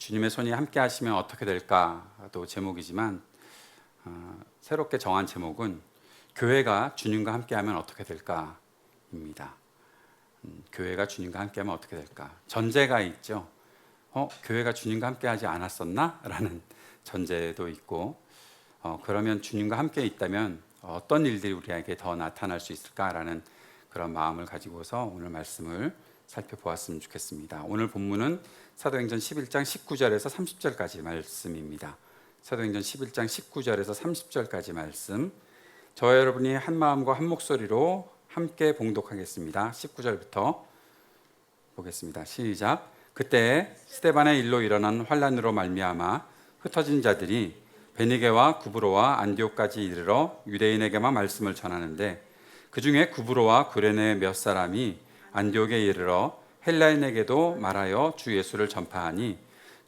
주님의 손이 함께 하시면 어떻게 될까도 제목이지만 새롭게 정한 제목은 교회가 주님과 함께하면 어떻게 될까입니다. 교회가 주님과 함께하면 어떻게 될까? 전제가 있죠. 교회가 주님과 함께하지 않았었나? 라는 전제도 있고 그러면 주님과 함께 있다면 어떤 일들이 우리에게 더 나타날 수 있을까라는 그런 마음을 가지고서 오늘 말씀을 살펴보았으면 좋겠습니다. 오늘 본문은 사도행전 11장 19절에서 30절까지 말씀입니다. 사도행전 11장 19절에서 30절까지 말씀, 저와 여러분이 한 마음과 한 목소리로 함께 봉독하겠습니다. 19절부터 보겠습니다. 시작. 그때 스데반의 일로 일어난 환란으로 말미암아 흩어진 자들이 베니게와 구브로와 안디옥까지 이르러 유대인에게만 말씀을 전하는데, 그 중에 구브로와 구레네 몇 사람이 안디옥에 이르러 헬라인에게도 말하여 주 예수를 전파하니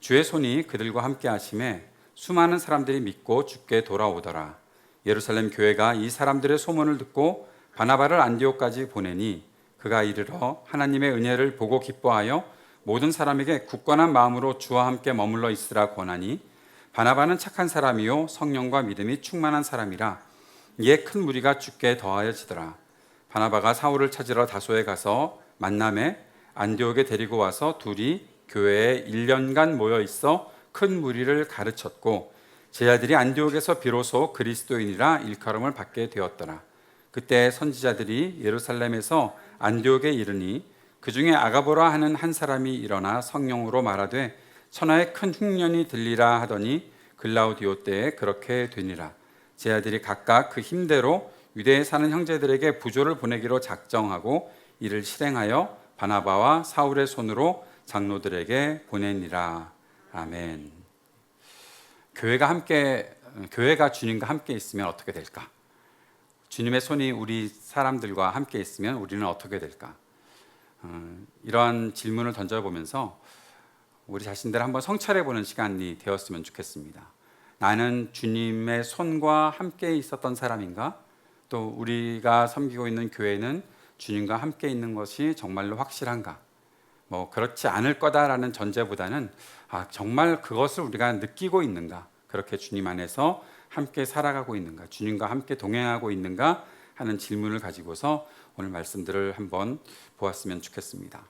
주의 손이 그들과 함께 하심에 수많은 사람들이 믿고 주께 돌아오더라. 예루살렘 교회가 이 사람들의 소문을 듣고 바나바를 안디옥까지 보내니 그가 이르러 하나님의 은혜를 보고 기뻐하여 모든 사람에게 굳건한 마음으로 주와 함께 머물러 있으라 권하니, 바나바는 착한 사람이요 성령과 믿음이 충만한 사람이라 이에 큰 무리가 주께 더하여지더라. 바나바가 사울을 찾으러 다소에 가서 만남에 안디옥에 데리고 와서 둘이 교회에 1년간 모여 있어 큰 무리를 가르쳤고, 제자들이 안디옥에서 비로소 그리스도인이라 일컬음을 받게 되었더라. 그때 선지자들이 예루살렘에서 안디옥에 이르니 그 중에 아가보라 하는 한 사람이 일어나 성령으로 말하되 천하에 큰 흉년이 들리라 하더니 글라우디오 때에 그렇게 되니라. 제자들이 각각 그 힘대로 유대에 사는 형제들에게 부조를 보내기로 작정하고 이를 실행하여 바나바와 사울의 손으로 장로들에게 보내니라. 아멘. 교회가 주님과 함께 있으면 어떻게 될까? 주님의 손이 우리 사람들과 함께 있으면 우리는 어떻게 될까? 이러한 질문을 던져보면서 우리 자신들 한번 성찰해보는 시간이 되었으면 좋겠습니다. 나는 주님의 손과 함께 있었던 사람인가? 또 우리가 섬기고 있는 교회는 주님과 함께 있는 것이 정말로 확실한가? 그렇지 않을 거다라는 전제보다는 정말 그것을 우리가 느끼고 있는가? 그렇게 주님 안에서 함께 살아가고 있는가? 주님과 함께 동행하고 있는가? 하는 질문을 가지고서 오늘 말씀들을 한번 보았으면 좋겠습니다.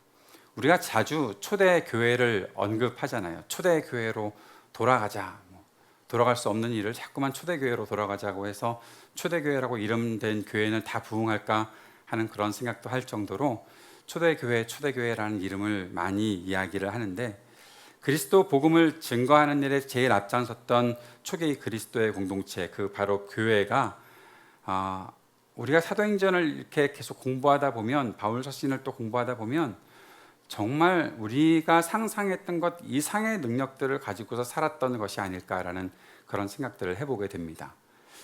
우리가 자주 초대교회를 언급하잖아요. 초대교회로 돌아가자. 돌아갈 수 없는 일을 자꾸만 초대교회로 돌아가자고 해서 초대교회라고 이름된 교회는 다 부흥할까 하는 그런 생각도 할 정도로 초대교회라는 이름을 많이 이야기를 하는데, 그리스도 복음을 증거하는 일에 제일 앞장섰던 초기 그리스도의 공동체, 그 바로 교회가 우리가 사도행전을 이렇게 계속 공부하다 보면, 바울 서신을 또 공부하다 보면 정말 우리가 상상했던 것 이상의 능력들을 가지고서 살았던 것이 아닐까라는 그런 생각들을 해보게 됩니다.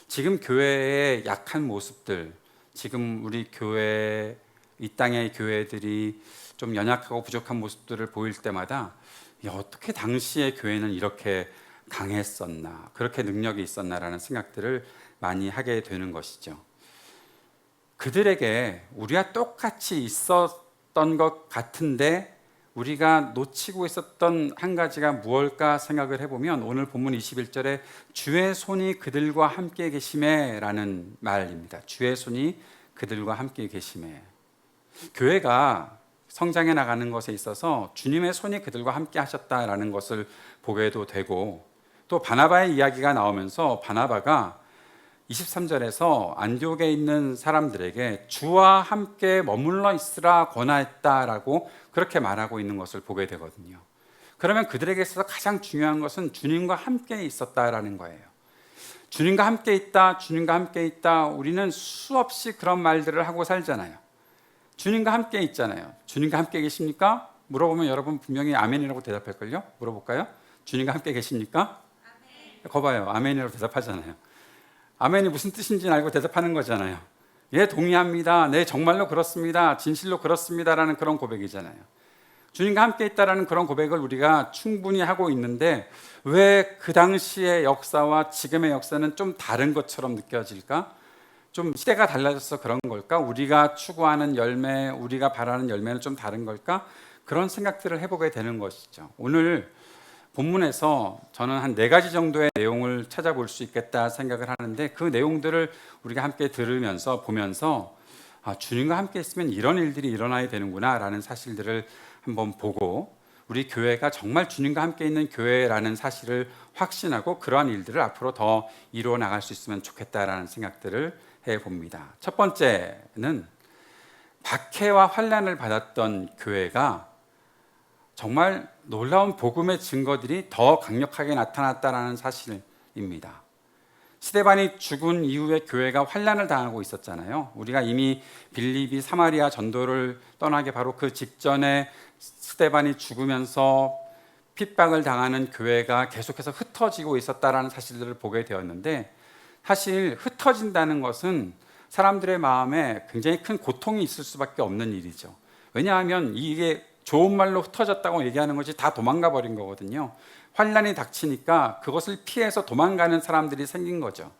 지금 교회의 약한 모습들, 지금 우리 교회, 이 땅의 교회들이 좀 연약하고 부족한 모습들을 보일 때마다 어떻게 당시의 교회는 이렇게 강했었나, 그렇게 능력이 있었나라는 생각들을 많이 하게 되는 것이죠. 그들에게 우리가 똑같이 있었던 것 같은데 우리가 놓치고 있었던 한 가지가 무엇일까 생각을 해보면, 오늘 본문 21절에 주의 손이 그들과 함께 계심에 라는 말입니다. 주의 손이 그들과 함께 계심에. 교회가 성장해 나가는 것에 있어서 주님의 손이 그들과 함께 하셨다라는 것을 보게도 되고, 또 바나바의 이야기가 나오면서 바나바가 23절에서 안디옥에 있는 사람들에게 주와 함께 머물러 있으라 권하였다라고 그렇게 말하고 있는 것을 보게 되거든요. 그러면 그들에게 있어서 가장 중요한 것은 주님과 함께 있었다라는 거예요. 주님과 함께 있다, 주님과 함께 있다. 우리는 수없이 그런 말들을 하고 살잖아요. 주님과 함께 있잖아요. 주님과 함께 계십니까? 물어보면 여러분 분명히 아멘이라고 대답할걸요? 물어볼까요? 주님과 함께 계십니까? 아멘. 거봐요. 아멘이라고 대답하잖아요. 아멘이 무슨 뜻인지 알고 대답하는 거잖아요. 예, 동의합니다. 네, 정말로 그렇습니다. 진실로 그렇습니다라는 그런 고백이잖아요. 주님과 함께 있다라는 그런 고백을 우리가 충분히 하고 있는데 왜 그 당시의 역사와 지금의 역사는 좀 다른 것처럼 느껴질까? 좀 시대가 달라져서 그런 걸까? 우리가 추구하는 열매, 우리가 바라는 열매는 좀 다른 걸까? 그런 생각들을 해보게 되는 것이죠. 오늘 본문에서 저는 한 4가지 정도의 내용을 찾아볼 수 있겠다 생각을 하는데, 그 내용들을 우리가 함께 들으면서 보면서 주님과 함께 있으면 이런 일들이 일어나야 되는구나 라는 사실들을 한번 보고, 우리 교회가 정말 주님과 함께 있는 교회라는 사실을 확신하고 그러한 일들을 앞으로 더 이루어 나갈 수 있으면 좋겠다라는 생각들을 해봅니다. 첫 번째는 박해와 환난을 받았던 교회가 정말 놀라운 복음의 증거들이 더 강력하게 나타났다는 사실입니다. 스데반이 죽은 이후에 교회가 환난을 당하고 있었잖아요. 우리가 이미 빌립이 사마리아 전도를 떠나기 바로 그 직전에 스데반이 죽으면서 핍박을 당하는 교회가 계속해서 흩어지고 있었다는 사실들을 보게 되었는데, 사실 흩어진다는 것은 사람들의 마음에 굉장히 큰 고통이 있을 수밖에 없는 일이죠. 왜냐하면 이게 좋은 말로 흩어졌다고 얘기하는 것이 다 도망가 버린 거거든요. 환난이 닥치니까 그것을 피해서 도망가는 사람들이 생긴 거죠.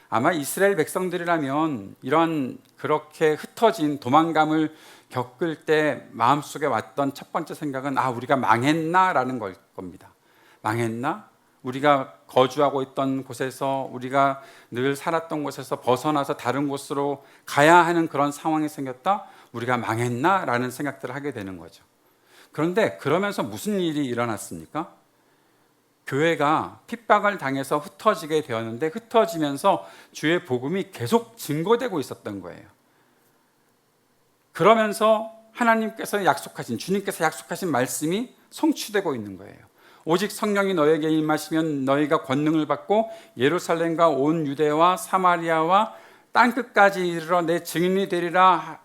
아마 이스라엘 백성들이라면 이런 그렇게 흩어진 도망감을 겪을 때 마음속에 왔던 첫 번째 생각은 우리가 망했나라는 걸 겁니다. 망했나? 우리가 거주하고 있던 곳에서, 우리가 늘 살았던 곳에서 벗어나서 다른 곳으로 가야 하는 그런 상황이 생겼다? 우리가 망했나라는 생각들을 하게 되는 거죠. 그런데 그러면서 무슨 일이 일어났습니까? 교회가 핍박을 당해서 흩어지게 되었는데, 흩어지면서 주의 복음이 계속 증거되고 있었던 거예요. 그러면서 하나님께서 약속하신, 주님께서 약속하신 말씀이 성취되고 있는 거예요. 오직 성령이 너에게 임하시면 너희가 권능을 받고 예루살렘과 온 유대와 사마리아와 땅끝까지 이르러 내 증인이 되리라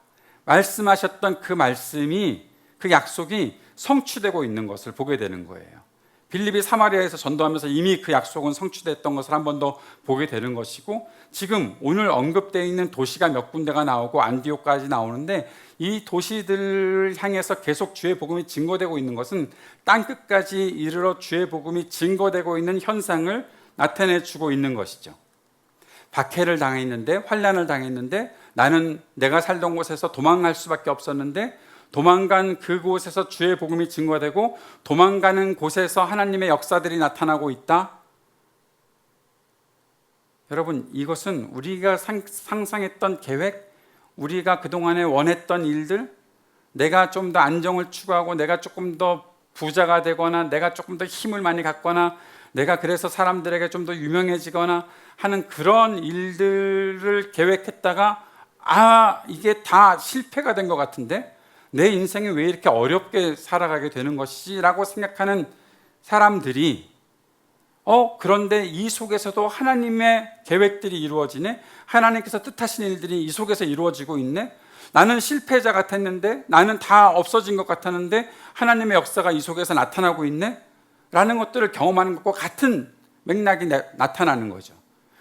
말씀하셨던 그 말씀이, 그 약속이 성취되고 있는 것을 보게 되는 거예요. 빌립이 사마리아에서 전도하면서 이미 그 약속은 성취됐던 것을 한 번 더 보게 되는 것이고, 지금 오늘 언급되어 있는 도시가 몇 군데가 나오고 안디옥까지 나오는데, 이 도시들을 향해서 계속 주의 복음이 증거되고 있는 것은 땅끝까지 이르러 주의 복음이 증거되고 있는 현상을 나타내 주고 있는 것이죠. 박해를 당했는데, 환난을 당했는데, 나는 내가 살던 곳에서 도망갈 수밖에 없었는데, 도망간 그곳에서 주의 복음이 증거되고, 도망가는 곳에서 하나님의 역사들이 나타나고 있다. 여러분, 이것은 우리가 상상했던 계획, 우리가 그동안에 원했던 일들, 내가 좀 더 안정을 추구하고, 내가 조금 더 부자가 되거나, 내가 조금 더 힘을 많이 갖거나, 내가 그래서 사람들에게 좀 더 유명해지거나 하는 그런 일들을 계획했다가 이게 다 실패가 된 것 같은데 내 인생이 왜 이렇게 어렵게 살아가게 되는 것이라고 생각하는 사람들이, 그런데 이 속에서도 하나님의 계획들이 이루어지네, 하나님께서 뜻하신 일들이 이 속에서 이루어지고 있네, 나는 실패자 같았는데, 나는 다 없어진 것 같았는데 하나님의 역사가 이 속에서 나타나고 있네 라는 것들을 경험하는 것과 같은 맥락이 나타나는 거죠.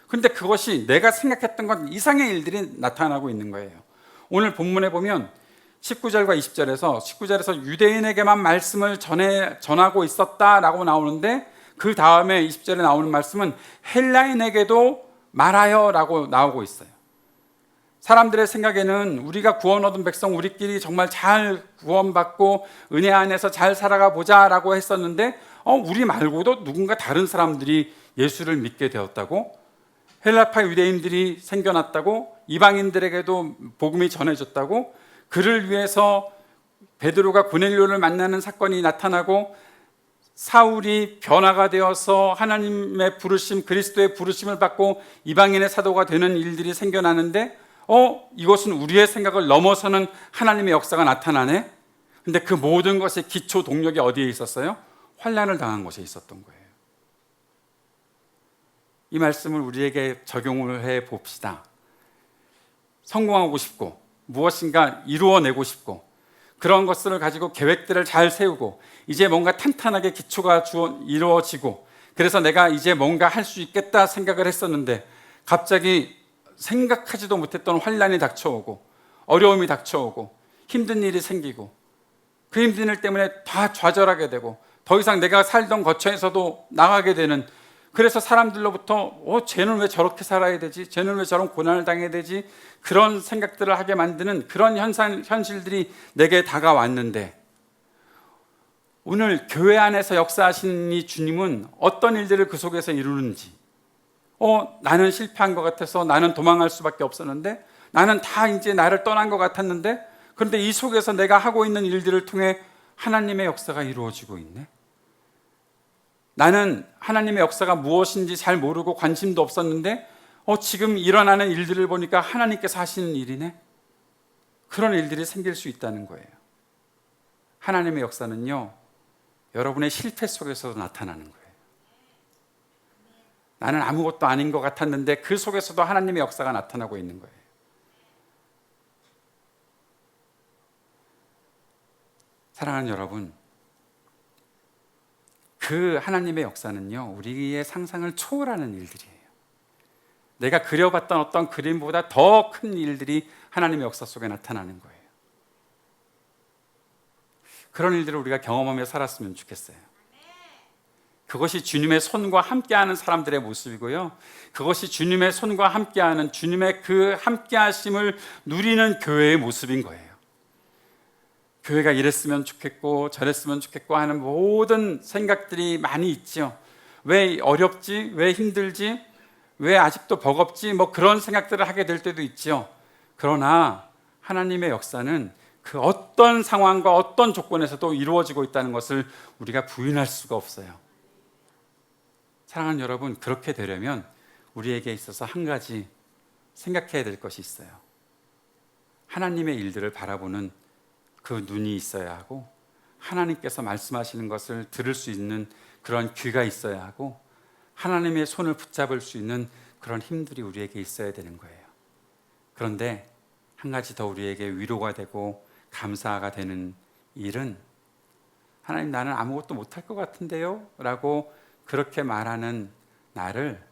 그런데 그것이 내가 생각했던 것 이상의 일들이 나타나고 있는 거예요. 오늘 본문에 보면 19절과 20절에서 19절에서 유대인에게만 말씀을 전하고 있었다라고 나오는데, 그 다음에 20절에 나오는 말씀은 헬라인에게도 말하여라고 나오고 있어요. 사람들의 생각에는 우리가 구원 얻은 백성, 우리끼리 정말 잘 구원받고 은혜 안에서 잘 살아가 보자라고 했었는데, 우리 말고도 누군가 다른 사람들이 예수를 믿게 되었다고, 헬라파 유대인들이 생겨났다고, 이방인들에게도 복음이 전해졌다고, 그를 위해서 베드로가 고넬료를 만나는 사건이 나타나고, 사울이 변화가 되어서 하나님의 부르심, 그리스도의 부르심을 받고 이방인의 사도가 되는 일들이 생겨나는데, 이것은 우리의 생각을 넘어서는 하나님의 역사가 나타나네. 근데 그 모든 것의 기초 동력이 어디에 있었어요? 환난을 당한 곳에 있었던 거예요. 이 말씀을 우리에게 적용을 해 봅시다. 성공하고 싶고, 무엇인가 이루어내고 싶고, 그런 것들을 가지고 계획들을 잘 세우고, 이제 뭔가 탄탄하게 기초가 이루어지고, 그래서 내가 이제 뭔가 할 수 있겠다 생각을 했었는데, 갑자기 생각하지도 못했던 환난이 닥쳐오고, 어려움이 닥쳐오고, 힘든 일이 생기고, 그 힘든 일 때문에 다 좌절하게 되고, 더 이상 내가 살던 거처에서도 나가게 되는, 그래서 사람들로부터 쟤는 왜 저렇게 살아야 되지? 쟤는 왜 저런 고난을 당해야 되지? 그런 생각들을 하게 만드는 그런 현실들이 내게 다가왔는데, 오늘 교회 안에서 역사하신 이 주님은 어떤 일들을 그 속에서 이루는지, 나는 실패한 것 같아서 나는 도망갈 수밖에 없었는데, 나는 다 이제 나를 떠난 것 같았는데, 그런데 이 속에서 내가 하고 있는 일들을 통해 하나님의 역사가 이루어지고 있네. 나는 하나님의 역사가 무엇인지 잘 모르고 관심도 없었는데 지금 일어나는 일들을 보니까 하나님께서 하시는 일이네. 그런 일들이 생길 수 있다는 거예요. 하나님의 역사는요, 여러분의 실패 속에서도 나타나는 거예요. 나는 아무것도 아닌 것 같았는데 그 속에서도 하나님의 역사가 나타나고 있는 거예요. 사랑하는 여러분, 그 하나님의 역사는요, 우리의 상상을 초월하는 일들이에요. 내가 그려봤던 어떤 그림보다 더 큰 일들이 하나님의 역사 속에 나타나는 거예요. 그런 일들을 우리가 경험하며 살았으면 좋겠어요. 그것이 주님의 손과 함께하는 사람들의 모습이고요, 그것이 주님의 손과 함께하는, 주님의 그 함께하심을 누리는 교회의 모습인 거예요. 교회가 이랬으면 좋겠고 저랬으면 좋겠고 하는 모든 생각들이 많이 있죠. 왜 어렵지? 왜 힘들지? 왜 아직도 버겁지? 그런 생각들을 하게 될 때도 있죠. 그러나 하나님의 역사는 그 어떤 상황과 어떤 조건에서도 이루어지고 있다는 것을 우리가 부인할 수가 없어요. 사랑하는 여러분, 그렇게 되려면 우리에게 있어서 한 가지 생각해야 될 것이 있어요. 하나님의 일들을 바라보는 그 눈이 있어야 하고, 하나님께서 말씀하시는 것을 들을 수 있는 그런 귀가 있어야 하고, 하나님의 손을 붙잡을 수 있는 그런 힘들이 우리에게 있어야 되는 거예요. 그런데 한 가지 더 우리에게 위로가 되고 감사가 되는 일은, 하나님, 나는 아무것도 못할 것 같은데요? 라고 그렇게 말하는 나를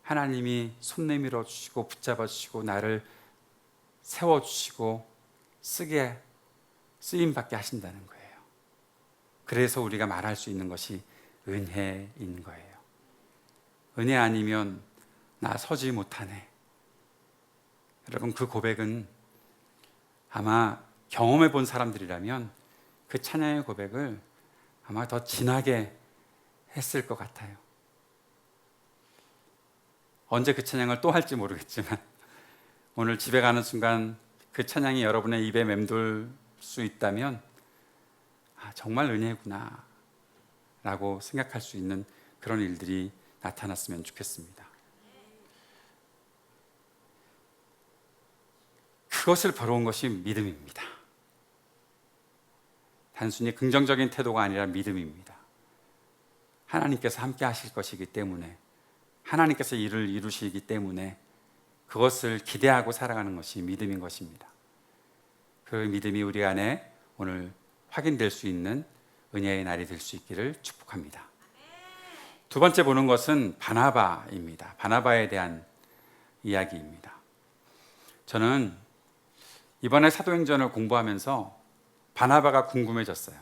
하나님이 손 내밀어 주시고 붙잡아 주시고 나를 세워주시고 쓰임받게 하신다는 거예요. 그래서 우리가 말할 수 있는 것이 은혜인 거예요. 은혜 아니면 나 서지 못하네. 여러분, 그 고백은 아마 경험해 본 사람들이라면 그 찬양의 고백을 아마 더 진하게 했을 것 같아요. 언제 그 찬양을 또 할지 모르겠지만 오늘 집에 가는 순간 그 찬양이 여러분의 입에 맴돌 수 있다면 정말 은혜구나 라고 생각할 수 있는 그런 일들이 나타났으면 좋겠습니다. 그것을 벌어온 것이 믿음입니다. 단순히 긍정적인 태도가 아니라 믿음입니다. 하나님께서 함께 하실 것이기 때문에, 하나님께서 일을 이루시기 때문에 그것을 기대하고 살아가는 것이 믿음인 것입니다. 그 믿음이 우리 안에 오늘 확인될 수 있는 은혜의 날이 될 수 있기를 축복합니다. 두 번째 보는 것은 바나바입니다. 바나바에 대한 이야기입니다. 저는 이번에 사도행전을 공부하면서 바나바가 궁금해졌어요.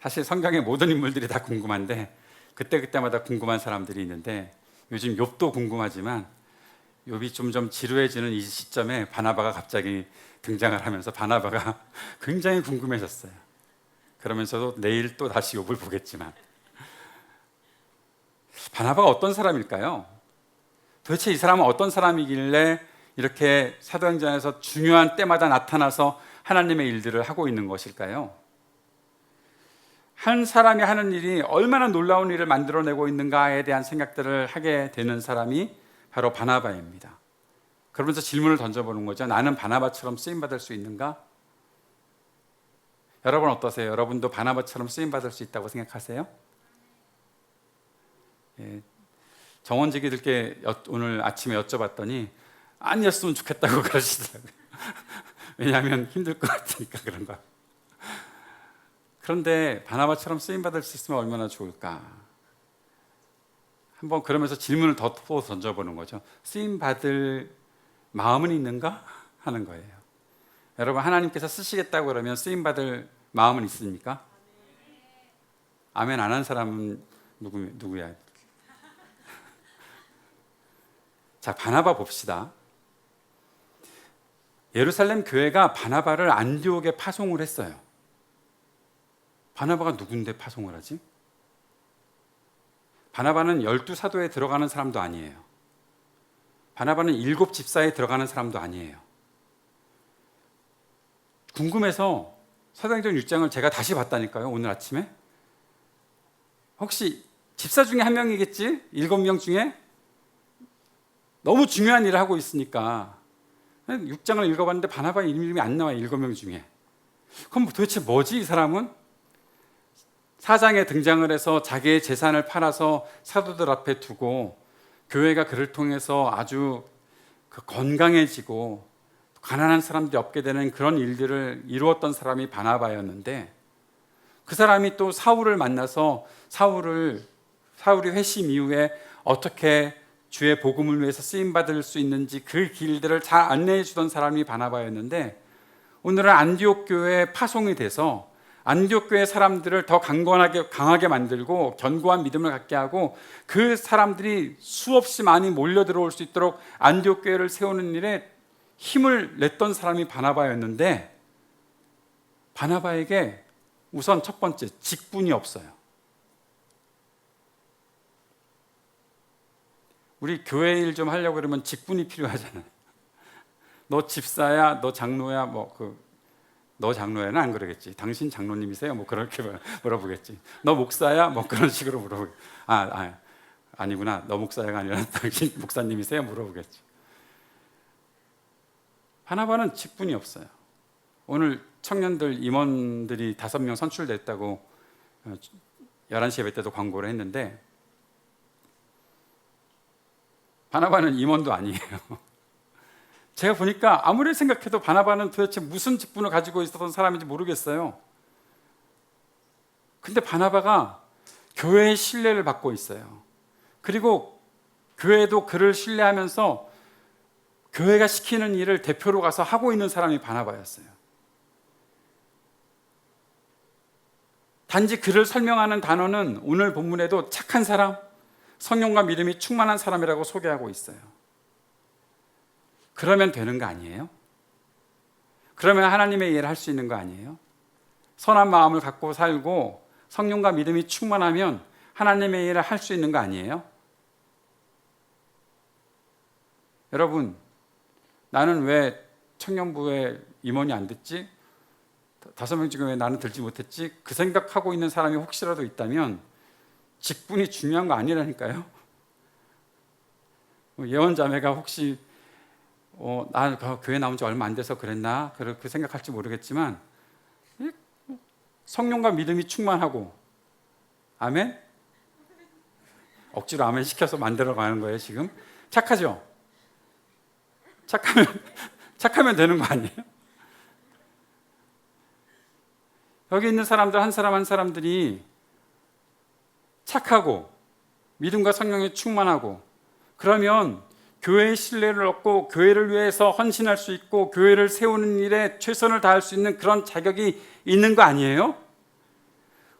사실 성경의 모든 인물들이 다 궁금한데 그때마다 궁금한 사람들이 있는데, 요즘 욥도 궁금하지만 욥이 좀 지루해지는 이 시점에 바나바가 갑자기 등장을 하면서 바나바가 굉장히 궁금해졌어요. 그러면서도 내일 또 다시 욥을 보겠지만, 바나바가 어떤 사람일까요? 도대체 이 사람은 어떤 사람이길래 이렇게 사도행전에서 중요한 때마다 나타나서 하나님의 일들을 하고 있는 것일까요? 한 사람이 하는 일이 얼마나 놀라운 일을 만들어내고 있는가에 대한 생각들을 하게 되는 사람이 바로 바나바입니다. 그러면서 질문을 던져보는 거죠. 나는 바나바처럼 쓰임받을 수 있는가? 여러분 어떠세요? 여러분도 바나바처럼 쓰임받을 수 있다고 생각하세요? 정원지기들께 오늘 아침에 여쭤봤더니 아니었으면 좋겠다고 그러시더라고요. 왜냐하면 힘들 것 같으니까 그런 거. 그런데 바나바처럼 쓰임받을 수 있으면 얼마나 좋을까? 한번 그러면서 질문을 더 던져보는 거죠. 쓰임받을 마음은 있는가? 하는 거예요. 여러분, 하나님께서 쓰시겠다고 그러면 쓰임받을 마음은 있습니까? 아멘 안 한 사람은 누구야? 자, 바나바 봅시다. 예루살렘 교회가 바나바를 안디옥에 파송을 했어요. 바나바가 누군데 파송을 하지? 바나바는 12사도에 들어가는 사람도 아니에요. 바나바는 7 집사에 들어가는 사람도 아니에요. 궁금해서 사도행전 6장을 제가 다시 봤다니까요, 오늘 아침에. 혹시 집사 중에 한 명이겠지? 7명 중에? 너무 중요한 일을 하고 있으니까 6장을 읽어봤는데 바나바의 이름이 안 나와요, 7명 중에. 그럼 도대체 뭐지, 이 사람은? 4장에 등장을 해서 자기의 재산을 팔아서 사도들 앞에 두고 교회가 그를 통해서 아주 건강해지고 가난한 사람들이 없게 되는 그런 일들을 이루었던 사람이 바나바였는데, 그 사람이 또 사울을 만나서 사울이 회심 이후에 어떻게 주의 복음을 위해서 쓰임받을 수 있는지 그 길들을 잘 안내해 주던 사람이 바나바였는데, 오늘은 안디옥 교회에 파송이 돼서 안디옥 교회 사람들을 더 강하게 만들고 견고한 믿음을 갖게 하고 그 사람들이 수없이 많이 몰려 들어올 수 있도록 안디옥 교회를 세우는 일에 힘을 냈던 사람이 바나바였는데, 바나바에게 우선 첫 번째, 직분이 없어요. 우리 교회 일 좀 하려고 그러면 직분이 필요하잖아요. 너 집사야, 너 장로야, 너 장로야는 안 그러겠지. 당신 장로님이세요? 그렇게 물어보겠지. 너 목사야? 그런 식으로 물어보겠지. 아니구나. 너 목사야가 아니라 당신 목사님이세요? 물어보겠지. 바나바는 직분이 없어요. 오늘 청년들 임원들이 5명 선출됐다고 11시 예배 때도 광고를 했는데, 바나바는 임원도 아니에요. 제가 보니까 아무리 생각해도 바나바는 도대체 무슨 직분을 가지고 있었던 사람인지 모르겠어요. 근데 바나바가 교회의 신뢰를 받고 있어요. 그리고 교회도 그를 신뢰하면서 교회가 시키는 일을 대표로 가서 하고 있는 사람이 바나바였어요. 단지 그를 설명하는 단어는 오늘 본문에도 착한 사람, 성령과 믿음이 충만한 사람이라고 소개하고 있어요. 그러면 되는 거 아니에요? 그러면 하나님의 일을 할 수 있는 거 아니에요? 선한 마음을 갖고 살고 성령과 믿음이 충만하면 하나님의 일을 할 수 있는 거 아니에요? 여러분, 나는 왜 청년부에 임원이 안 됐지? 5명 중에 왜 나는 들지 못했지? 그 생각하고 있는 사람이 혹시라도 있다면 직분이 중요한 거 아니라니까요. 예언자매가 혹시 나 교회 나온 지 얼마 안 돼서 그랬나? 그렇게 생각할지 모르겠지만 성령과 믿음이 충만하고, 아멘? 억지로 아멘 시켜서 만들어가는 거예요 지금? 착하죠? 착하면 되는 거 아니에요? 여기 있는 사람들 한 사람 한 사람들이 착하고 믿음과 성령에 충만하고, 그러면 교회의 신뢰를 얻고 교회를 위해서 헌신할 수 있고 교회를 세우는 일에 최선을 다할 수 있는 그런 자격이 있는 거 아니에요?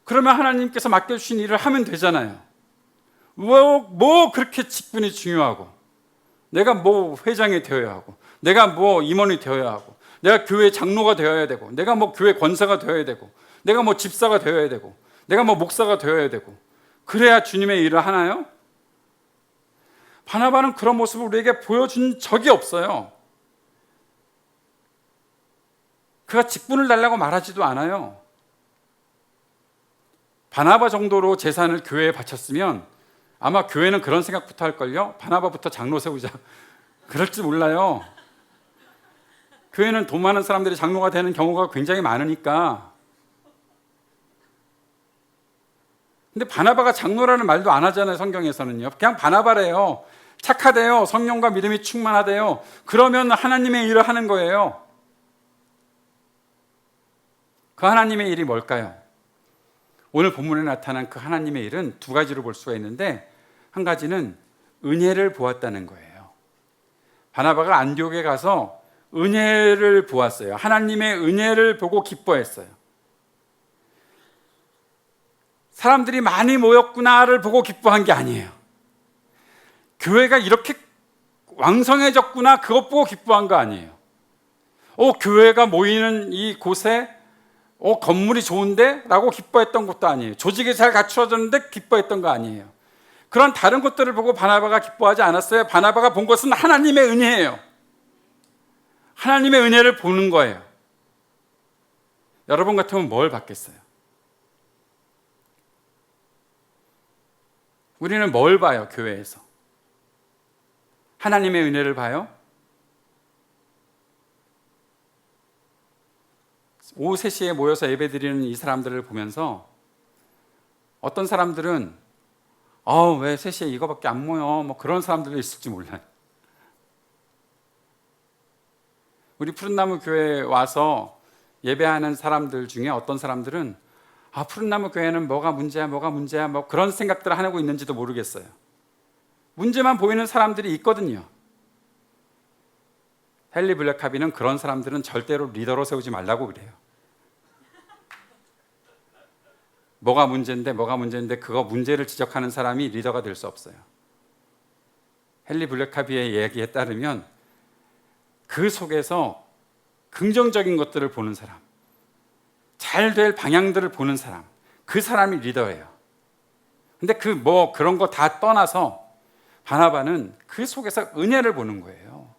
그러면 하나님께서 맡겨주신 일을 하면 되잖아요. 뭐 그렇게 직분이 중요하고, 내가 회장이 되어야 하고, 내가 임원이 되어야 하고, 내가 교회 장로가 되어야 되고, 내가 교회 권사가 되어야 되고, 내가 집사가 되어야 되고, 내가 목사가 되어야 되고, 그래야 주님의 일을 하나요? 바나바는 그런 모습을 우리에게 보여준 적이 없어요. 그가 직분을 달라고 말하지도 않아요. 바나바 정도로 재산을 교회에 바쳤으면 아마 교회는 그런 생각부터 할걸요. 바나바부터 장로 세우자. 그럴지 몰라요. 교회는 돈 많은 사람들이 장로가 되는 경우가 굉장히 많으니까. 근데 바나바가 장로라는 말도 안 하잖아요, 성경에서는요. 그냥 바나바래요. 착하대요. 성령과 믿음이 충만하대요. 그러면 하나님의 일을 하는 거예요. 그 하나님의 일이 뭘까요? 오늘 본문에 나타난 그 하나님의 일은 2가지로 볼 수가 있는데, 한 가지는 은혜를 보았다는 거예요. 바나바가 안디옥에 가서 은혜를 보았어요. 하나님의 은혜를 보고 기뻐했어요. 사람들이 많이 모였구나를 보고 기뻐한 게 아니에요. 교회가 이렇게 왕성해졌구나, 그것 보고 기뻐한 거 아니에요. 교회가 모이는 이 곳에 건물이 좋은데? 라고 기뻐했던 것도 아니에요. 조직이 잘 갖추어졌는데 기뻐했던 거 아니에요. 그런 다른 것들을 보고 바나바가 기뻐하지 않았어요. 바나바가 본 것은 하나님의 은혜예요. 하나님의 은혜를 보는 거예요. 여러분 같으면 뭘 받겠어요? 우리는 뭘 봐요, 교회에서? 하나님의 은혜를 봐요? 오후 3시에 모여서 예배드리는 이 사람들을 보면서 어떤 사람들은 왜 3시에 이거밖에 안 모여? 뭐 그런 사람들도 있을지 몰라요. 우리 푸른나무 교회에 와서 예배하는 사람들 중에 어떤 사람들은 푸른나무 교회는 뭐가 문제야 뭐 그런 생각들을 하고 있는지도 모르겠어요. 문제만 보이는 사람들이 있거든요. 헨리 블랙카비는 그런 사람들은 절대로 리더로 세우지 말라고 그래요. 뭐가 문제인데 그거 문제를 지적하는 사람이 리더가 될 수 없어요. 헨리 블랙카비의 이야기에 따르면 그 속에서 긍정적인 것들을 보는 사람, 잘 될 방향들을 보는 사람, 그 사람이 리더예요. 근데 그런 거 다 떠나서 바나바는 그 속에서 은혜를 보는 거예요.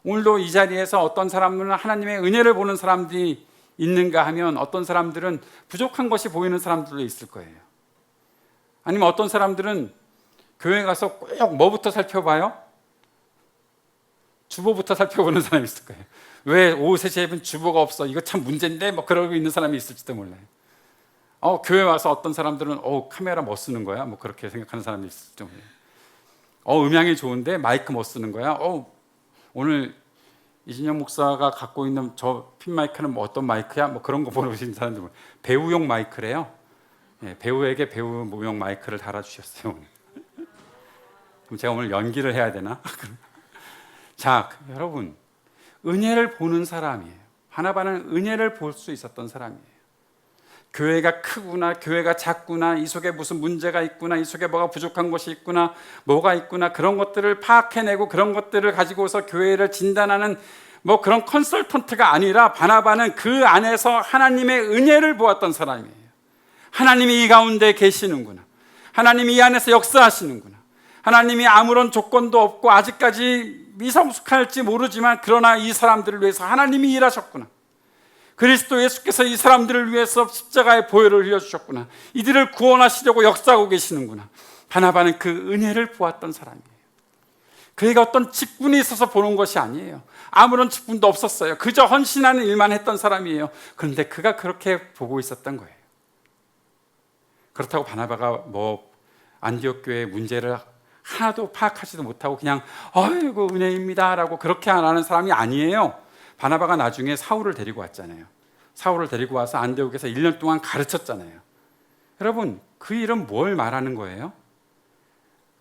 오늘도 이 자리에서 어떤 사람들은 하나님의 은혜를 보는 사람들이 있는가 하면 어떤 사람들은 부족한 것이 보이는 사람들도 있을 거예요. 아니면 어떤 사람들은 교회 가서 꼭 뭐부터 살펴봐요? 주보부터 살펴보는 사람이 있을 거예요. 왜 오후 3시에 예배는 주보가 없어? 이거 참 문제인데? 뭐 그러고 있는 사람이 있을지도 몰라요. 교회 와서 어떤 사람들은 카메라 뭐 쓰는 거야? 뭐 그렇게 생각하는 사람이 있을지도 몰라요. 음향이 좋은데 마이크 뭐 쓰는 거야? 오늘 이진영 목사가 갖고 있는 저 핀 마이크는 뭐 어떤 마이크야? 뭐 그런 거 보러 오신 사람들 배우용 마이크래요. 배우에게 배우용 마이크를 달아주셨어요. 오늘. 그럼 제가 오늘 연기를 해야 되나? 자, 여러분, 은혜를 보는 사람이에요. 바나바는 은혜를 볼 수 있었던 사람이에요. 교회가 크구나, 교회가 작구나, 이 속에 무슨 문제가 있구나, 이 속에 뭐가 부족한 것이 있구나, 뭐가 있구나, 그런 것들을 파악해내고 그런 것들을 가지고서 교회를 진단하는 뭐 그런 컨설턴트가 아니라 바나바는 그 안에서 하나님의 은혜를 보았던 사람이에요. 하나님이 이 가운데 계시는구나, 하나님이 이 안에서 역사하시는구나, 하나님이 아무런 조건도 없고 아직까지 미성숙할지 모르지만 그러나 이 사람들을 위해서 하나님이 일하셨구나, 그리스도 예수께서 이 사람들을 위해서 십자가의 보혈을 흘려주셨구나, 이들을 구원하시려고 역사하고 계시는구나. 바나바는 그 은혜를 보았던 사람이에요. 그에게 어떤 직분이 있어서 보는 것이 아니에요. 아무런 직분도 없었어요. 그저 헌신하는 일만 했던 사람이에요. 그런데 그가 그렇게 보고 있었던 거예요. 그렇다고 바나바가 안디옥 교회의 문제를 하나도 파악하지도 못하고 그냥 아이고 은혜입니다 라고 그렇게 안 하는 사람이 아니에요. 바나바가 나중에 사울을 데리고 왔잖아요. 사울을 데리고 와서 안디옥에서 1년 동안 가르쳤잖아요. 여러분, 그 일은 뭘 말하는 거예요?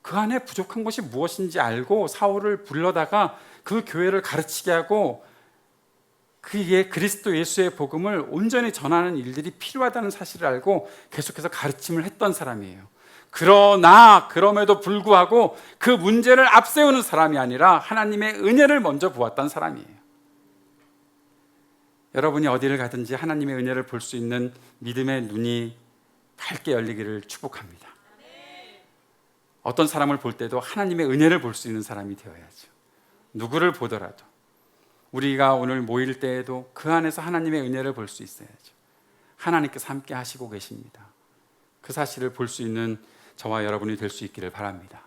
그 안에 부족한 것이 무엇인지 알고 사울을 불러다가 그 교회를 가르치게 하고 그의 그리스도 예수의 복음을 온전히 전하는 일들이 필요하다는 사실을 알고 계속해서 가르침을 했던 사람이에요. 그럼에도 불구하고 그 문제를 앞세우는 사람이 아니라 하나님의 은혜를 먼저 보았던 사람이에요. 여러분이 어디를 가든지 하나님의 은혜를 볼 수 있는 믿음의 눈이 밝게 열리기를 축복합니다. 어떤 사람을 볼 때도 하나님의 은혜를 볼 수 있는 사람이 되어야죠. 누구를 보더라도 우리가 오늘 모일 때에도 그 안에서 하나님의 은혜를 볼 수 있어야죠. 하나님께서 함께 하시고 계십니다. 그 사실을 볼 수 있는 저와 여러분이 될 수 있기를 바랍니다.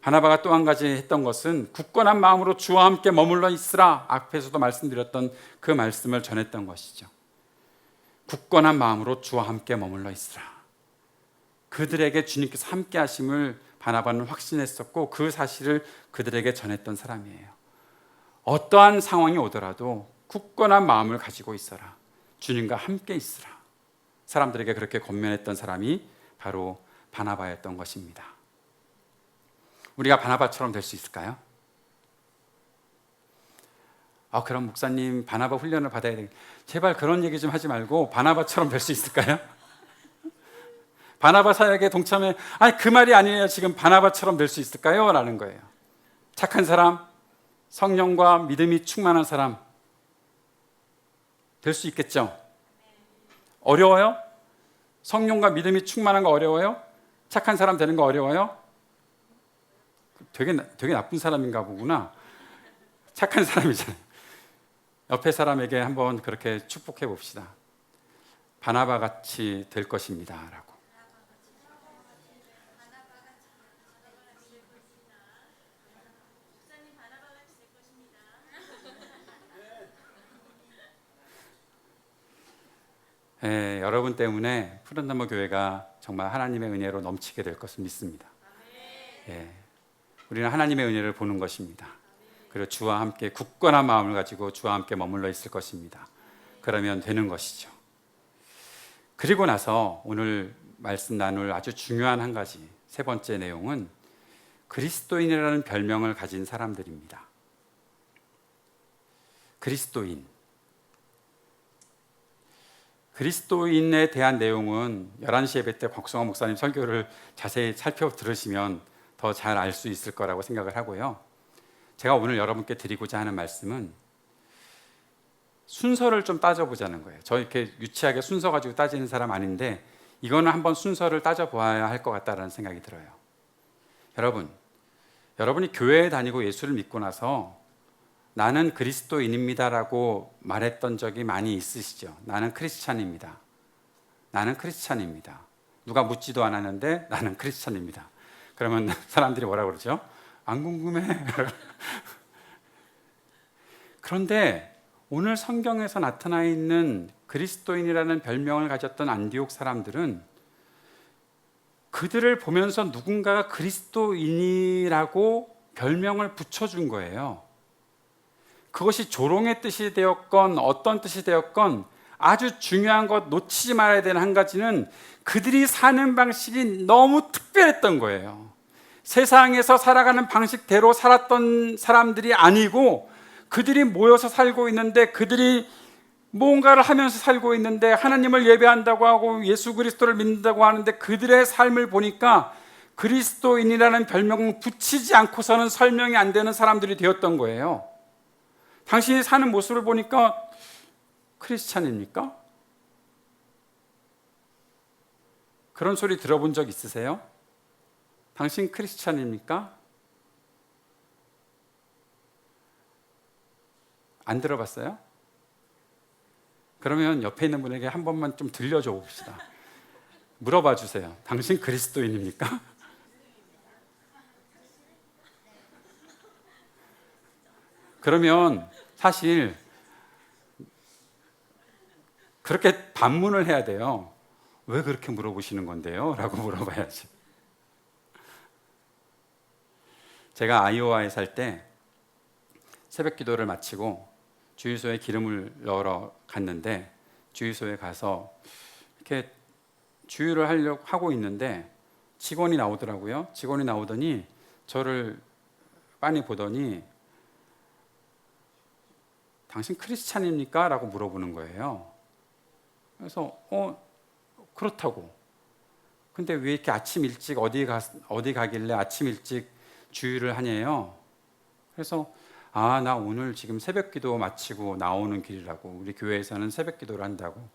바나바가 또 한 가지 했던 것은 굳건한 마음으로 주와 함께 머물러 있으라, 앞에서도 말씀드렸던 그 말씀을 전했던 것이죠. 굳건한 마음으로 주와 함께 머물러 있으라. 그들에게 주님께서 함께 하심을 바나바는 확신했었고 그 사실을 그들에게 전했던 사람이에요. 어떠한 상황이 오더라도 굳건한 마음을 가지고 있어라, 주님과 함께 있으라. 사람들에게 그렇게 권면했던 사람이 바로 바나바였던 것입니다. 우리가 바나바처럼 될 수 있을까요? 그럼 목사님 바나바 훈련을 받아야 되겠 제발 그런 얘기 좀 하지 말고 바나바처럼 될 수 있을까요? 바나바 사역에 동참해. 그 말이 아니에요. 지금 바나바처럼 될 수 있을까요? 라는 거예요. 착한 사람, 성령과 믿음이 충만한 사람 될 수 있겠죠? 어려워요? 성령과 믿음이 충만한 거 어려워요? 착한 사람 되는 거 어려워요? 되게 나쁜 사람인가 보구나. 착한 사람이잖아요. 옆에 사람에게 한번 그렇게 축복해 봅시다. 바나바 같이 될 것입니다 라고. 여러분 때문에 푸른나무 교회가 정말 하나님의 은혜로 넘치게 될 것을 믿습니다. 우리는 하나님의 은혜를 보는 것입니다. 그리고 주와 함께 굳건한 마음을 가지고 주와 함께 머물러 있을 것입니다. 그러면 되는 것이죠. 그리고 나서 오늘 말씀 나눌 아주 중요한 한 가지, 세 번째 내용은 그리스도인이라는 별명을 가진 사람들입니다. 그리스도인에 대한 내용은 11시 예배 때 곽성화 목사님 설교를 자세히 살펴 들으시면 더 잘 알 수 있을 거라고 생각을 하고요. 제가 오늘 여러분께 드리고자 하는 말씀은 순서를 좀 따져보자는 거예요. 저 이렇게 유치하게 순서 가지고 따지는 사람 아닌데 이거는 한번 순서를 따져보아야 할 것 같다는 생각이 들어요. 여러분이 교회에 다니고 예수를 믿고 나서 나는 그리스도인입니다라고 말했던 적이 많이 있으시죠? 나는 크리스찬입니다. 누가 묻지도 않았는데 나는 크리스찬입니다. 그러면 사람들이 뭐라고 그러죠? 안 궁금해. 그런데 오늘 성경에서 나타나 있는 그리스도인이라는 별명을 가졌던 안디옥 사람들은 그들을 보면서 누군가가 그리스도인이라고 별명을 붙여준 거예요. 그것이 조롱의 뜻이 되었건 어떤 뜻이 되었건 아주 중요한 것, 놓치지 말아야 되는 한 가지는 그들이 사는 방식이 너무 특별했던 거예요. 세상에서 살아가는 방식대로 살았던 사람들이 아니고 그들이 모여서 살고 있는데, 그들이 뭔가를 하면서 살고 있는데, 하나님을 예배한다고 하고 예수 그리스도를 믿는다고 하는데 그들의 삶을 보니까 그리스도인이라는 별명을 붙이지 않고서는 설명이 안 되는 사람들이 되었던 거예요. 당신이 사는 모습을 보니까 크리스찬입니까? 그런 소리 들어본 적 있으세요? 당신 크리스찬입니까? 안 들어봤어요? 그러면 옆에 있는 분에게 한 번만 좀 들려줘 봅시다. 물어봐 주세요. 당신 그리스도인입니까? 그러면 사실 그렇게 반문을 해야 돼요. 왜 그렇게 물어보시는 건데요? 라고 물어봐야지. 제가 아이오와에 살 때 새벽 기도를 마치고 주유소에 기름을 넣으러 갔는데, 주유소에 가서 이렇게 주유를 하고 있는데 직원이 나오더라고요. 직원이 나오더니 저를 빤히 보더니 당신 크리스찬입니까? 라고 물어보는 거예요. 그래서 그렇다고. 근데 왜 이렇게 아침 일찍 어디 가길래 아침 일찍 주유를 하냐요. 그래서 나 오늘 지금 새벽 기도 마치고 나오는 길이라고. 우리 교회에서는 새벽 기도를 한다고.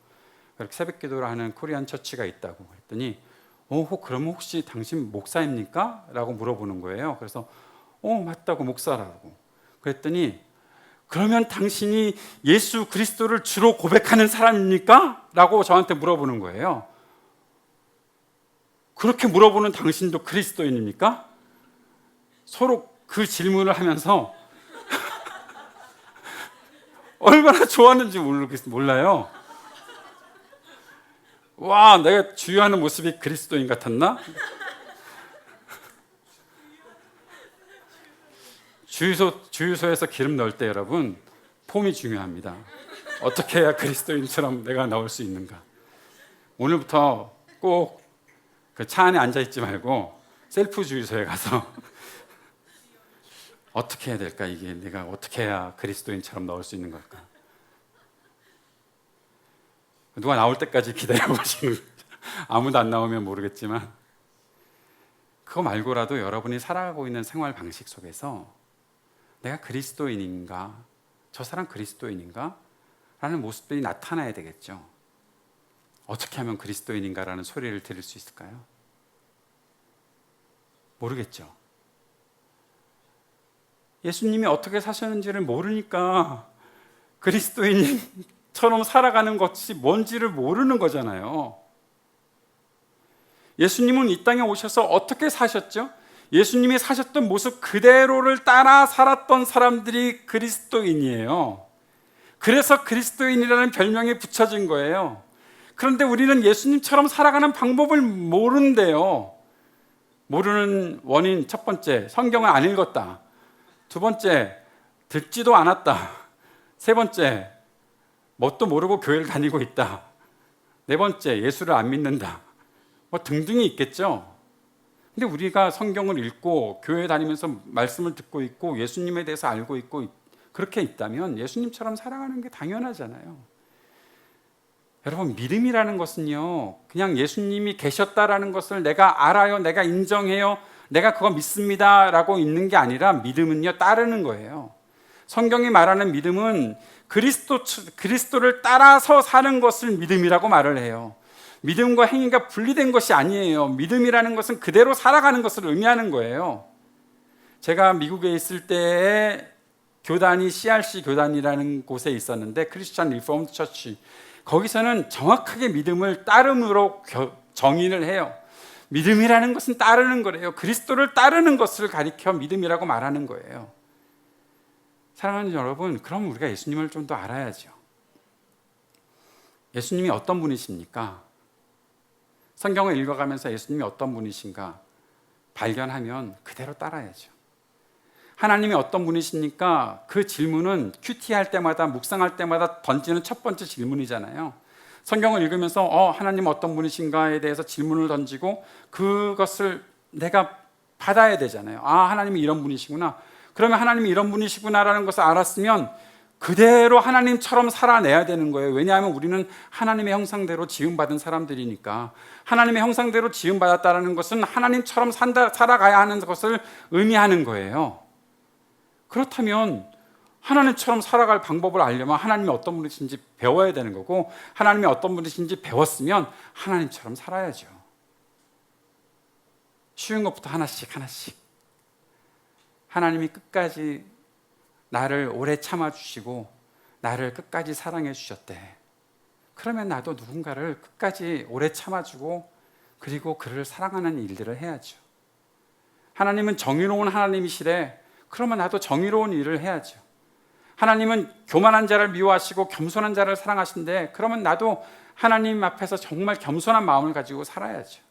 그렇게 새벽 기도를 하는 코리안 처치가 있다고. 그랬더니 그러면 혹시 당신 목사입니까? 라고 물어보는 거예요. 그래서 맞다고, 목사라고. 그랬더니 그러면 당신이 예수 그리스도를 주로 고백하는 사람입니까? 라고 저한테 물어보는 거예요. 그렇게 물어보는 당신도 그리스도인입니까? 서로 그 질문을 하면서 얼마나 좋았는지 몰라요. 와, 내가 주유하는 모습이 그리스도인 같았나? 주유소에서 기름 넣을 때 여러분, 폼이 중요합니다. 어떻게 해야 그리스도인처럼 내가 나올 수 있는가? 오늘부터 꼭 그 차 안에 앉아있지 말고 셀프 주유소에 가서 어떻게 해야 될까? 이게 내가 어떻게 해야 그리스도인처럼 나올 수 있는 걸까? 누가 나올 때까지 기다려보시는 거죠. 아무도 안 나오면 모르겠지만, 그거 말고라도 여러분이 살아가고 있는 생활 방식 속에서 내가 그리스도인인가? 저 사람 그리스도인인가? 라는 모습들이 나타나야 되겠죠. 어떻게 하면 그리스도인인가라는 소리를 들을 수 있을까요? 모르겠죠. 예수님이 어떻게 사셨는지를 모르니까 그리스도인처럼 살아가는 것이 뭔지를 모르는 거잖아요. 예수님은 이 땅에 오셔서 어떻게 사셨죠? 예수님이 사셨던 모습 그대로를 따라 살았던 사람들이 그리스도인이에요. 그래서 그리스도인이라는 별명이 붙여진 거예요. 그런데 우리는 예수님처럼 살아가는 방법을 모르는데요. 모르는 원인 첫 번째, 성경을 안 읽었다. 두 번째, 듣지도 않았다. 세 번째, 뭣도 모르고 교회를 다니고 있다. 네 번째, 예수를 안 믿는다. 뭐 등등이 있겠죠. 근데 우리가 성경을 읽고 교회 다니면서 말씀을 듣고 있고 예수님에 대해서 알고 있고 그렇게 있다면 예수님처럼 살아가는 게 당연하잖아요. 여러분, 믿음이라는 것은요, 그냥 예수님이 계셨다라는 것을 내가 알아요, 내가 인정해요, 내가 그거 믿습니다 라고 있는 게 아니라 믿음은요, 따르는 거예요. 성경이 말하는 믿음은 그리스도를 따라서 사는 것을 믿음이라고 말을 해요. 믿음과 행위가 분리된 것이 아니에요. 믿음이라는 것은 그대로 살아가는 것을 의미하는 거예요. 제가 미국에 있을 때에 교단이 CRC 교단이라는 곳에 있었는데, 크리스천 리폼드 처치, 거기서는 정확하게 믿음을 따름으로 정의를 해요. 믿음이라는 것은 따르는 거래요. 그리스도를 따르는 것을 가리켜 믿음이라고 말하는 거예요. 사랑하는 여러분, 그럼 우리가 예수님을 좀 더 알아야죠. 예수님이 어떤 분이십니까? 성경을 읽어가면서 예수님이 어떤 분이신가 발견하면 그대로 따라야죠. 하나님이 어떤 분이십니까? 그 질문은 큐티할 때마다, 묵상할 때마다 던지는 첫 번째 질문이잖아요. 성경을 읽으면서 하나님 어떤 분이신가에 대해서 질문을 던지고 그것을 내가 받아야 되잖아요. 아, 하나님이 이런 분이시구나. 그러면 하나님이 이런 분이시구나라는 것을 알았으면 그대로 하나님처럼 살아내야 되는 거예요. 왜냐하면 우리는 하나님의 형상대로 지음받은 사람들이니까. 하나님의 형상대로 지음받았다는 것은 하나님처럼 살아가야 하는 것을 의미하는 거예요. 그렇다면 하나님처럼 살아갈 방법을 알려면 하나님이 어떤 분이신지 배워야 되는 거고, 하나님이 어떤 분이신지 배웠으면 하나님처럼 살아야죠. 쉬운 것부터 하나씩 하나씩. 하나님이 끝까지 나를 오래 참아주시고 나를 끝까지 사랑해 주셨대. 그러면 나도 누군가를 끝까지 오래 참아주고 그리고 그를 사랑하는 일들을 해야죠. 하나님은 정의로운 하나님이시래. 그러면 나도 정의로운 일을 해야죠. 하나님은 교만한 자를 미워하시고 겸손한 자를 사랑하신대. 그러면 나도 하나님 앞에서 정말 겸손한 마음을 가지고 살아야죠.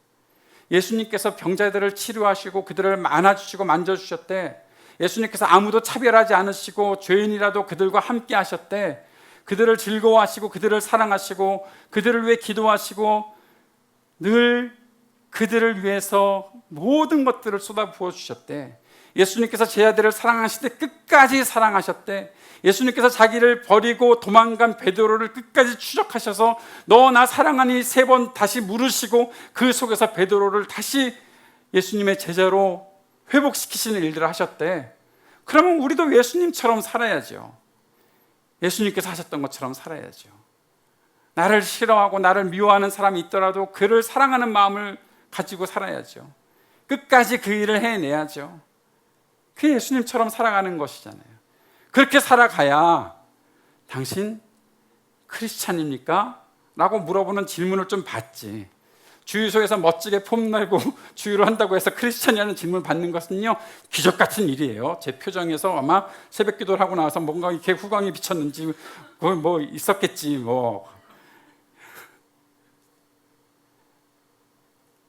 예수님께서 병자들을 치료하시고 그들을 안아주시고 만져주셨대. 예수님께서 아무도 차별하지 않으시고 죄인이라도 그들과 함께 하셨대. 그들을 즐거워하시고 그들을 사랑하시고 그들을 위해 기도하시고 늘 그들을 위해서 모든 것들을 쏟아부어 주셨대. 예수님께서 제 아들을 사랑하실 때 끝까지 사랑하셨대. 예수님께서 자기를 버리고 도망간 베드로를 끝까지 추적하셔서 너 나 사랑하니 3번 다시 물으시고 그 속에서 베드로를 다시 예수님의 제자로 회복시키시는 일들을 하셨대. 그러면 우리도 예수님처럼 살아야죠. 예수님께서 하셨던 것처럼 살아야죠. 나를 싫어하고 나를 미워하는 사람이 있더라도 그를 사랑하는 마음을 가지고 살아야죠. 끝까지 그 일을 해내야죠. 그게 예수님처럼 살아가는 것이잖아요. 그렇게 살아가야 당신 크리스찬입니까? 라고 물어보는 질문을 좀 받지. 주유소에서 멋지게 폼내고 주유를 한다고 해서 크리스찬이라는 질문을 받는 것은요, 기적 같은 일이에요. 제 표정에서 아마 새벽 기도를 하고 나와서 뭔가 이렇게 후광이 비쳤는지 뭐 있었겠지 뭐.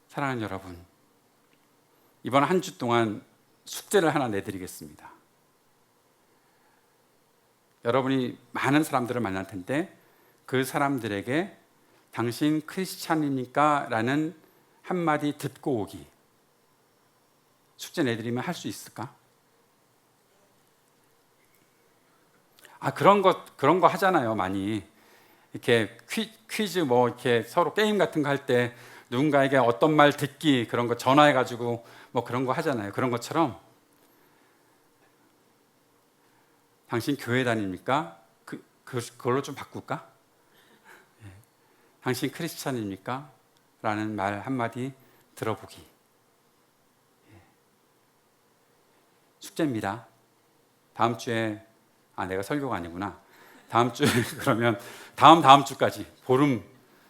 사랑하는 여러분, 이번 한 주 동안 숙제를 하나 내드리겠습니다. 여러분이 많은 사람들을 만날 텐데 그 사람들에게 당신 크리스찬입니까? 라는 한마디 듣고 오기. 숙제 내드리면 할 수 있을까? 그런 거 하잖아요, 많이. 이렇게 퀴즈 뭐 이렇게 서로 게임 같은 거 할 때 누군가에게 어떤 말 듣기 그런 거 전화해가지고 뭐 그런 거 하잖아요. 그런 것처럼 당신 교회 다닙니까? 그걸로 좀 바꿀까? 당신 크리스찬입니까? 라는 말 한마디 들어보기. 숙제입니다. 다음 주에 내가 설교가 아니구나. 다음 주에 그러면 다음 주까지 보름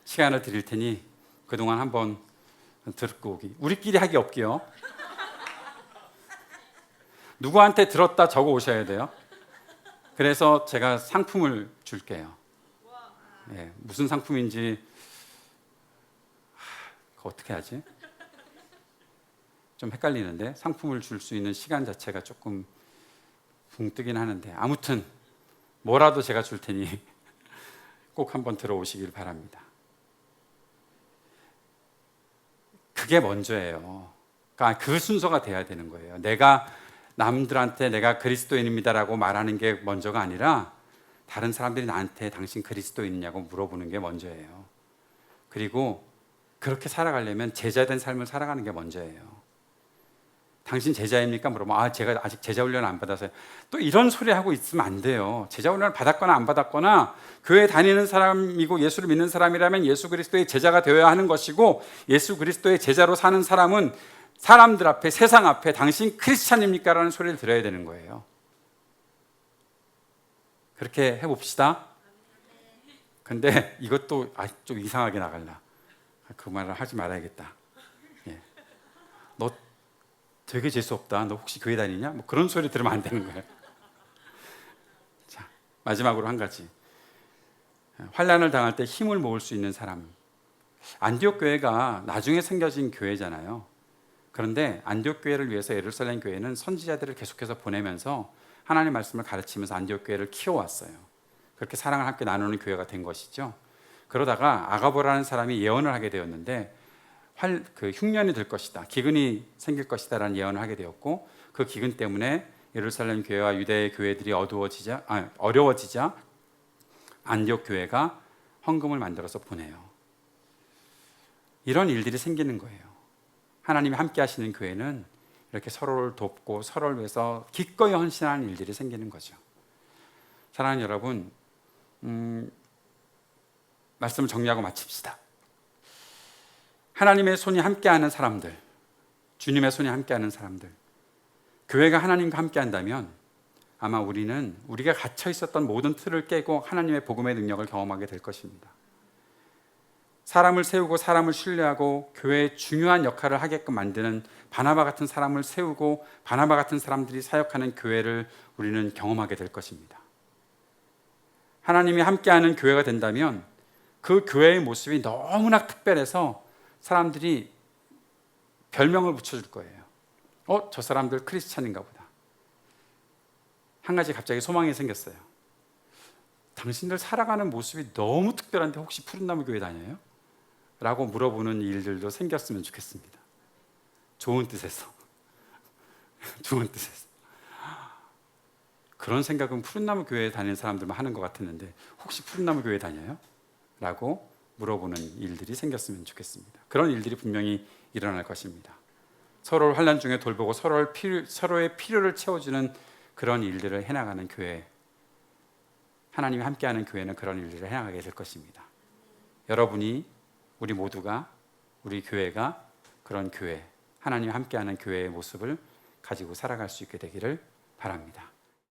시간을 드릴 테니 그동안 한번 듣고 오기. 우리끼리 하기 없기요. 누구한테 들었다 적어 오셔야 돼요. 그래서 제가 상품을 줄게요. 무슨 상품인지 어떻게 하지? 좀 헷갈리는데 상품을 줄 수 있는 시간 자체가 조금 붕 뜨긴 하는데 아무튼 뭐라도 제가 줄 테니 꼭 한번 들어오시길 바랍니다. 그게 먼저예요. 그러니까 그 순서가 돼야 되는 거예요. 내가 남들한테 내가 그리스도인입니다라고 말하는 게 먼저가 아니라 다른 사람들이 나한테 당신 그리스도인이냐고 물어보는 게 먼저예요. 그리고 그렇게 살아가려면 제자된 삶을 살아가는 게 먼저예요. 당신 제자입니까? 물어보면 제가 아직 제자 훈련 안 받아서요. 또 이런 소리 하고 있으면 안 돼요. 제자 훈련을 받았거나 안 받았거나 교회 다니는 사람이고 예수를 믿는 사람이라면 예수 그리스도의 제자가 되어야 하는 것이고, 예수 그리스도의 제자로 사는 사람은 사람들 앞에, 세상 앞에 당신 크리스찬입니까? 라는 소리를 들어야 되는 거예요. 그렇게 해봅시다. 근데 이것도 좀 이상하게 나갈라. 그 말을 하지 말아야겠다. 너 되게 재수없다. 너 혹시 교회 다니냐? 뭐 그런 소리 들으면 안 되는 거예요. 자, 마지막으로 한 가지. 환난을 당할 때 힘을 모을 수 있는 사람. 안디옥 교회가 나중에 생겨진 교회잖아요. 그런데 안디옥 교회를 위해서 예루살렘 교회는 선지자들을 계속해서 보내면서 하나님의 말씀을 가르치면서 안디옥 교회를 키워왔어요. 그렇게 사랑을 함께 나누는 교회가 된 것이죠. 그러다가 아가보라는 사람이 예언을 하게 되었는데 그 흉년이 될 것이다, 기근이 생길 것이다 라는 예언을 하게 되었고, 그 기근 때문에 예루살렘 교회와 유대의 교회들이 어려워지자 안디옥 교회가 헌금을 만들어서 보내요. 이런 일들이 생기는 거예요. 하나님이 함께 하시는 교회는 이렇게 서로를 돕고 서로를 위해서 기꺼이 헌신하는 일들이 생기는 거죠. 사랑하는 여러분, 말씀을 정리하고 마칩시다. 하나님의 손이 함께하는 사람들, 주님의 손이 함께하는 사람들, 교회가 하나님과 함께한다면 아마 우리는 우리가 갇혀 있었던 모든 틀을 깨고 하나님의 복음의 능력을 경험하게 될 것입니다. 사람을 세우고 사람을 신뢰하고 교회의 중요한 역할을 하게끔 만드는 바나바 같은 사람을 세우고 바나바 같은 사람들이 사역하는 교회를 우리는 경험하게 될 것입니다. 하나님이 함께하는 교회가 된다면 그 교회의 모습이 너무나 특별해서 사람들이 별명을 붙여줄 거예요. 저 사람들 크리스찬인가 보다. 한 가지 갑자기 소망이 생겼어요. 당신들 살아가는 모습이 너무 특별한데 혹시 푸른나무 교회 다녀요? 라고 물어보는 일들도 생겼으면 좋겠습니다. 좋은 뜻에서. 좋은 뜻에서. 그런 생각은 푸른나무 교회에 다니는 사람들만 하는 것 같았는데 혹시 푸른나무 교회 다녀요? 라고 물어보는 일들이 생겼으면 좋겠습니다. 그런 일들이 분명히 일어날 것입니다. 서로를 환난 중에 돌보고 서로의 필요를 채워주는 그런 일들을 해나가는 교회, 하나님이 함께하는 교회는 그런 일들을 해나가게 될 것입니다. 여러분이, 우리 모두가, 우리 교회가 그런 교회, 하나님이 함께하는 교회의 모습을 가지고 살아갈 수 있게 되기를 바랍니다.